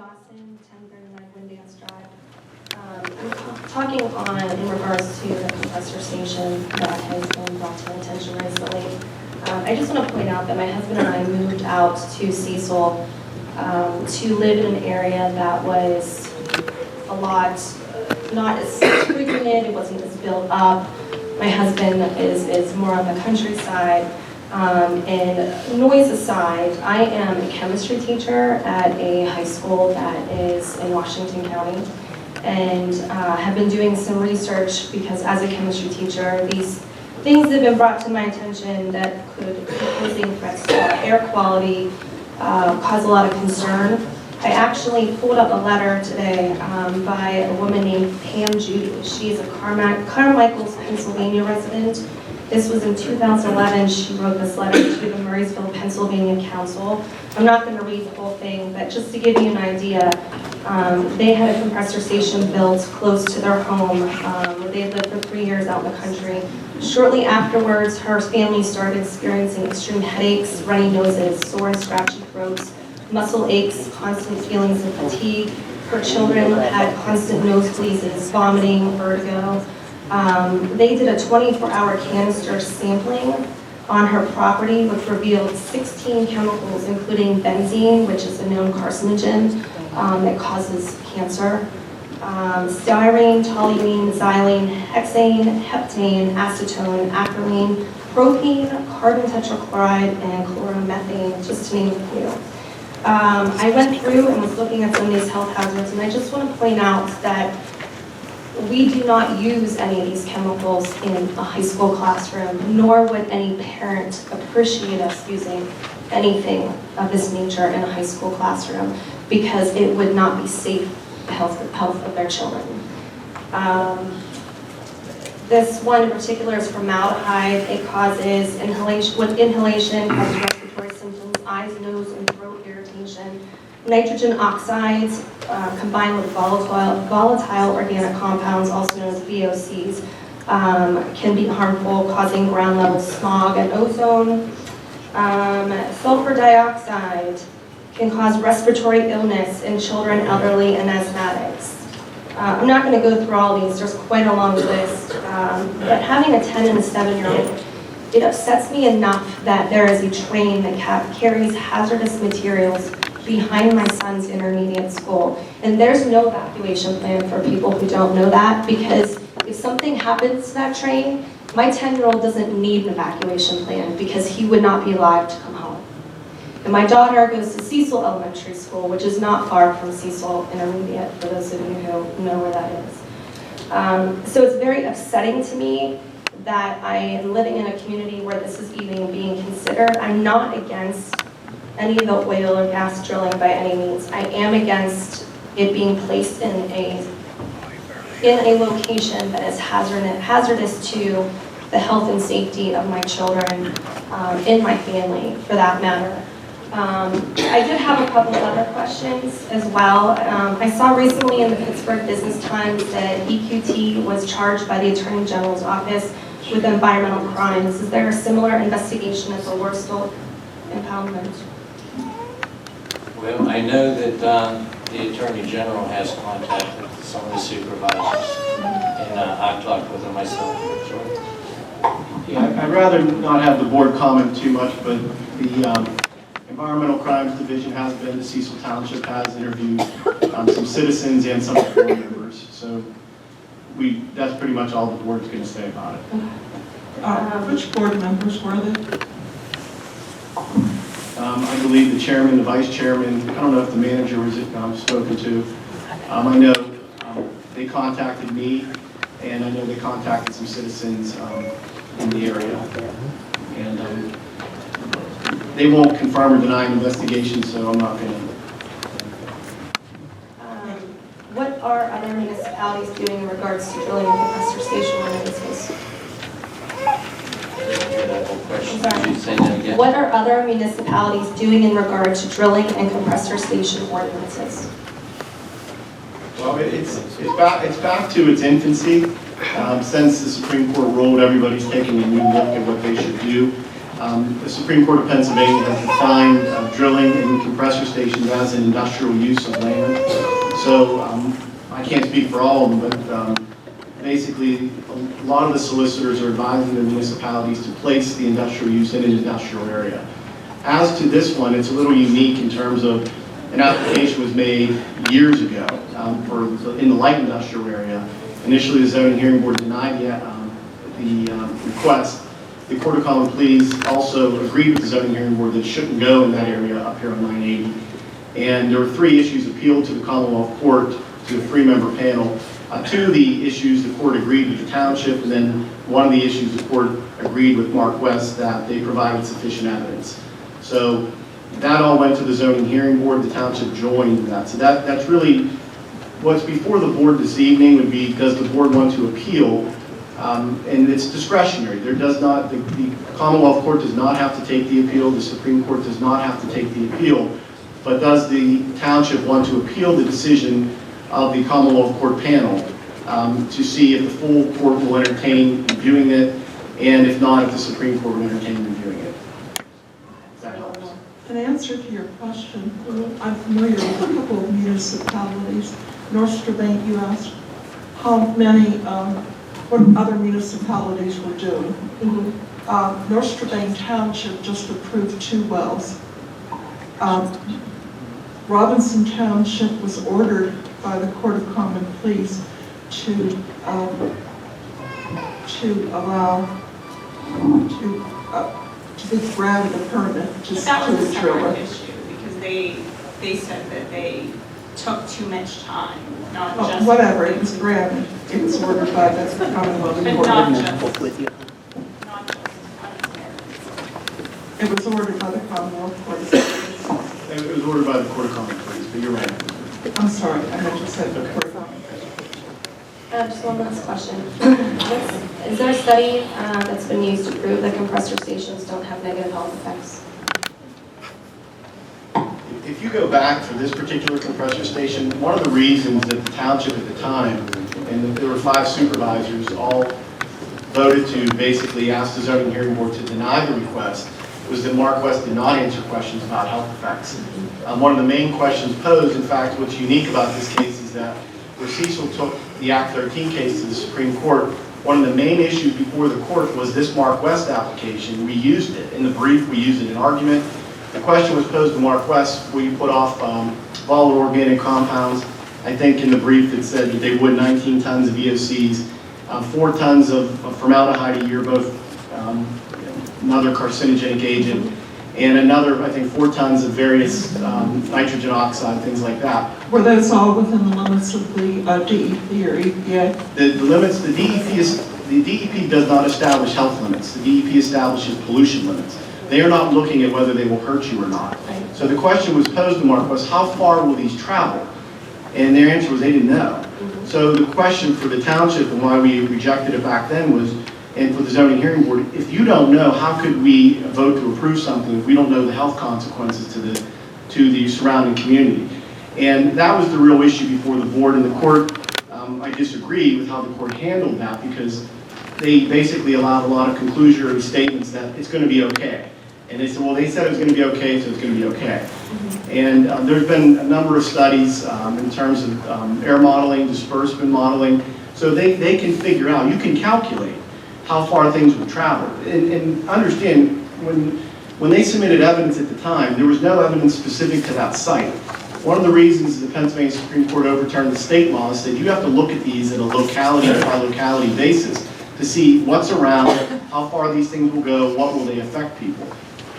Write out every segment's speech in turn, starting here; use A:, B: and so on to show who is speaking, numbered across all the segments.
A: Dawson, 1039 Windance Drive. I'm talking in regards to the compressor station that has been brought to my attention recently. I just want to point out that my husband and I moved out to Cecil to live in an area that was a lot not as frequented, it wasn't as built up. My husband is more on the countryside. And noise aside, I am a chemistry teacher at a high school that is in Washington County, and have been doing some research because as a chemistry teacher, these things have been brought to my attention that could be posing threats to our air quality, cause a lot of concern. I actually pulled up a letter today by a woman named Pam Judy. She's a Carmichael's, Pennsylvania resident. This was in 2011. She wrote this letter to the Murraysville, Pennsylvania Council. I'm not going to read the whole thing, but just to give you an idea, they had a compressor station built close to their home where they had lived for 3 years out in the country. Shortly afterwards, her family started experiencing extreme headaches, runny noses, sore and scratchy throats, muscle aches, constant feelings of fatigue. Her children had constant nosebleeds, vomiting, vertigo. They did a 24-hour canister sampling on her property, which revealed 16 chemicals, including benzene, which is a known carcinogen that causes cancer, styrene, toluene, xylene, hexane, heptane, acetone, acrolein, propene, carbon tetrachloride, and chloromethane, just to name a few. I went through and was looking at some of these health hazards, and I just want to point out that we do not use any of these chemicals in a high school classroom, nor would any parent appreciate us using anything of this nature in a high school classroom because it would not be safe for the health of their children. This one in particular is formaldehyde. It causes inhalation, with inhalation causes respiratory symptoms, eyes, nose, and throat irritation. Nitrogen oxides combined with volatile organic compounds, also known as VOCs, can be harmful, causing ground level smog and ozone. Sulfur dioxide can cause respiratory illness in children, elderly, and asthmatics. I'm not going to go through all these, there's quite a long list, but having a 10 and a 7-year-old, it upsets me enough that there is a train that carries hazardous materials behind my son's intermediate school. And there's no evacuation plan for people who don't know that, because if something happens to that train, my 10-year-old doesn't need an evacuation plan because he would not be alive to come home. And my daughter goes to Cecil Elementary School, which is not far from Cecil Intermediate, for those of you who know where that is. So it's very upsetting to me that I am living in a community where this is even being considered. I'm not against any of the oil or gas drilling by any means. I am against it being placed in a location that is hazardous to the health and safety of my children, in my family, for that matter. I did have a couple other questions as well. I saw recently in the Pittsburgh Business Times that EQT was charged by the Attorney General's office with environmental crimes. Is there a similar investigation at the Worstel impoundment?
B: Well, I know that the Attorney General has contacted some of the supervisors, and I've talked with them myself.
C: Yeah, I'd rather not have the board comment too much, but the Environmental Crimes Division has been to Cecil Township, has interviewed some citizens and some board members. So that's pretty much all the board's going to say about it.
D: Which board members were they?
C: I believe the chairman, the vice chairman, I don't know if the manager was spoken to. I know they contacted me, and I know they contacted some citizens in the area. And they won't confirm or deny an investigation, so I'm not going to.
A: What are other municipalities doing in regards to drilling a compressor station ordinances? What are other municipalities doing in regard to drilling and compressor station ordinances?
C: Well, it's back to its infancy. Since the Supreme Court ruled, everybody's taking a new look at what they should do. The Supreme Court of Pennsylvania has defined drilling and compressor stations as an industrial use of land. So I can't speak for all of them, but basically a lot of the solicitors are advising the municipalities to place the industrial use in an industrial area. As to this one, it's a little unique in terms of an application was made years ago in the light industrial area. Initially, the zoning hearing board denied the request. The Court of Common Pleas also agreed with the zoning hearing board that it shouldn't go in that area up here on 980. And there were 3 issues appealed to the Commonwealth Court, to the 3-member panel. 2 of the issues the court agreed with the township, and then 1 of the issues the court agreed with Mark West that they provided sufficient evidence. So that all went to the zoning hearing board. The township joined that. So that's really what's before the board this evening would be, does the board want to appeal? And it's discretionary. There does not, the Commonwealth Court does not have to take the appeal. The Supreme Court does not have to take the appeal. But does the township want to appeal the decision of the Commonwealth Court panel to see if the full court will entertain reviewing it, and if not, if the Supreme Court will entertain reviewing it? If that helps.
D: In answer to your question, I'm familiar with a couple of municipalities. North Strabane, you asked how many, what other municipalities were doing. North Strabane Township just approved 2 wells. Robinson Township was ordered by the Court of Common Pleas to allow to be granted a permit to
E: But that was a
D: drill
E: separate
D: it.
E: issue, because they said that they took too much time, not
D: Well,
E: just.
D: whatever, it was granted. It was ordered by the Commonwealth
E: But
D: Court.
E: not just unfair.
D: It was ordered by the Commonwealth Court.
C: It was ordered by the Court of Common Pleas, but you're right.
D: I'm sorry, I meant to say the Court of Common Pleas.
A: Just one last question. Is there a study that's been used to prove that compressor stations don't have negative health effects?
C: If you go back for this particular compressor station, one of the reasons that the township at the time, and there were 5 supervisors, all voted to basically ask the zoning hearing board to deny the request, was that Mark West did not answer questions about health effects. One of the main questions posed, in fact, what's unique about this case is that where Cecil took the Act 13 case to the Supreme Court, one of the main issues before the court was this Mark West application. We used it in the brief, we used it in argument. The question was posed to Mark West, will you put off volatile organic compounds? I think in the brief it said that they would 19 tons of EOCs, 4 tons of formaldehyde a year, both another carcinogenic agent, and another, I think, 4 tons of various nitrogen oxide, things like that.
D: Were those all within the limits of the DEP or EPA?
C: The limits, the DEP does not establish health limits. The DEP establishes pollution limits. They are not looking at whether they will hurt you or not. So the question was posed to Mark was, how far will these travel? And their answer was they didn't know. So the question for the township and why we rejected it back then was, and for the zoning hearing board, if you don't know, how could we vote to approve something if we don't know the health consequences to the surrounding community? And that was the real issue before the board and the court. I disagree with how the court handled that because they basically allowed a lot of conclusory statements that it's going to be okay. And they said, well, they said it was going to be okay, so it's going to be okay. And there's been a number of studies in terms of air modeling, disbursement modeling, so they can figure out, you can calculate how far things will travel. And understand, when they submitted evidence at the time, there was no evidence specific to that site. One of the reasons the Pennsylvania Supreme Court overturned the state law is that you have to look at these at a locality by locality basis to see what's around, how far these things will go, what will they affect people.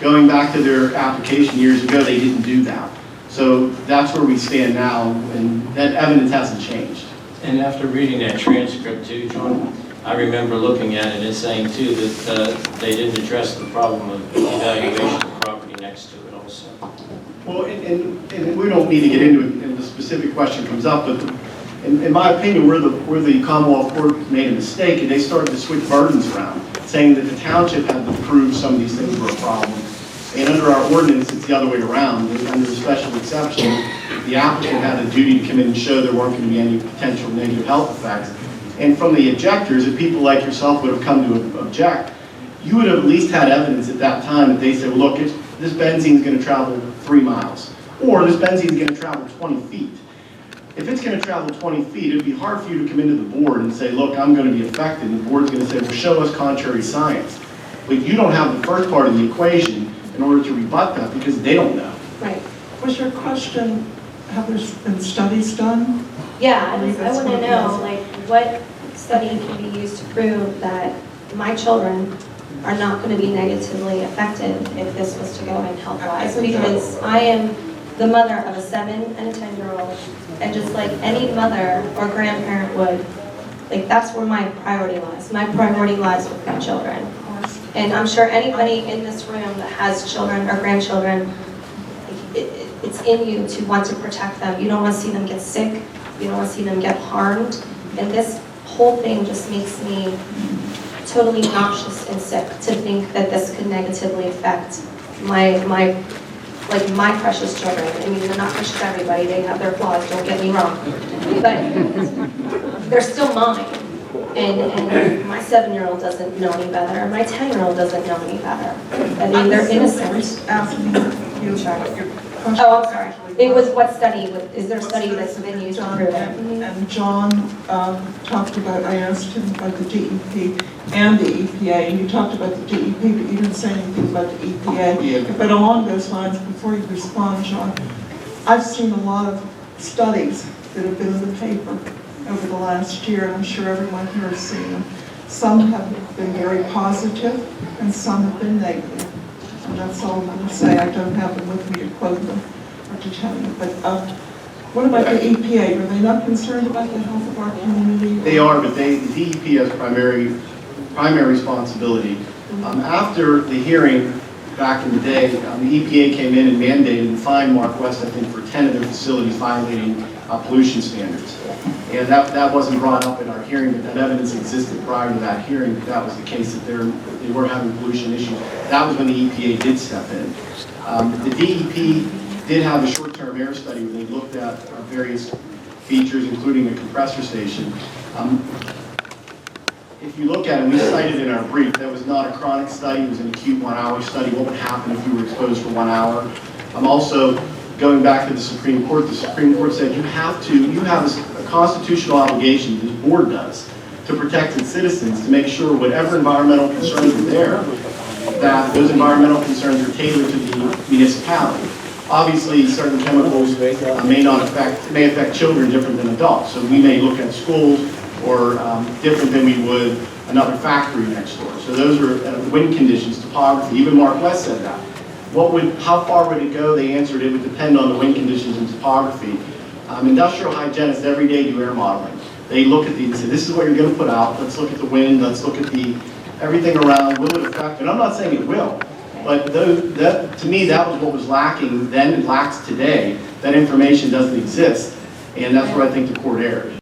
C: Going back to their application years ago, they didn't do that. So that's where we stand now, and that evidence hasn't changed.
B: And after reading that transcript too, John, I remember looking at it and saying too that they didn't address the problem of evaluation of the property next to it also.
C: Well, and we don't need to get into it, and the specific question comes up, but in my opinion, where the Commonwealth Court made a mistake, and they started to switch burdens around, saying that the township had to prove some of these things were a problem. And under our ordinance, it's the other way around. Under the special exception, the applicant had a duty to come in and show there weren't going to be any potential negative health effects. And from the objectors, if people like yourself would have come to object, you would have at least had evidence at that time that they said, well, look, this benzene is going to travel 3 miles, or this benzene is going to travel 20 feet. If it's going to travel 20 feet, it would be hard for you to come into the board and say, look, I'm going to be affected. And the board's going to say, well, show us contrary science. But you don't have the first part of the equation in order to rebut that because they don't know.
A: Right.
D: Was your question, have there been studies done?
A: Yeah, I want to know, like, what study can be used to prove that my children are not going to be negatively affected if this was to go in health-wise? Because I am the mother of a 7 and a 10-year-old, and just like any mother or grandparent would, like, that's where my priority lies. My priority lies with my children. And I'm sure anybody in this room that has children or grandchildren, it's in you to want to protect them. You don't want to see them get sick. You don't want to see them get harmed. And this whole thing just makes me totally nauseous and sick to think that this could negatively affect my precious children. I mean, they're not precious to everybody. They have their flaws, don't get me wrong. But they're still mine. And my 7-year-old doesn't know any better. My 10-year-old doesn't know any better. I mean, they're innocent.
D: Asking you what your question.
A: Oh, I'm sorry. It was what study, is there a study that's been used to prove it?
D: And John talked about, I asked him about the DEP and the EPA, and you talked about the DEP, but you didn't say anything about the EPA.
C: Yeah.
D: But along those lines, before you respond, John, I've seen a lot of studies that have been in the paper over the last year, and I'm sure everyone here has seen them. Some have been very positive, and some have been negative. And that's all I'm going to say. I don't have them with me to quote them or to tell you. But what about the EPA? Are they not concerned about the health of our community?
C: They are, but the DEP has primary responsibility. After the hearing back in the day, the EPA came in and mandated and fined Mark West, I think, for 10 of their facilities violating pollution standards. And that wasn't brought up in our hearing, but that evidence existed prior to that hearing, that was the case, that they were having pollution issues. That was when the EPA did step in. The DEP did have a short-term air study where they looked at various features, including a compressor station. If you look at it, we cited in our brief, that was not a chronic study, it was an acute 1-hour study. What would happen if you were exposed for 1 hour? Also, going back to the Supreme Court said you have a constitutional obligation, this board does, to protect its citizens, to make sure whatever environmental concerns are there, that those environmental concerns are tailored to the municipality. Obviously, certain chemicals may affect children different than adults. So we may look at schools or different than we would another factory next door. So those are wind conditions, topography. Even Mark West said that. How far would it go? They answered it would depend on the wind conditions and topography. Industrial hygienists every day do air modeling. They look at these and say, this is what you're going to put out. Let's look at the wind. Let's look at everything around. Will it affect? And I'm not saying it will. But to me, that was what was lacking then. It lacks today. That information doesn't exist. And that's where I think the court erred.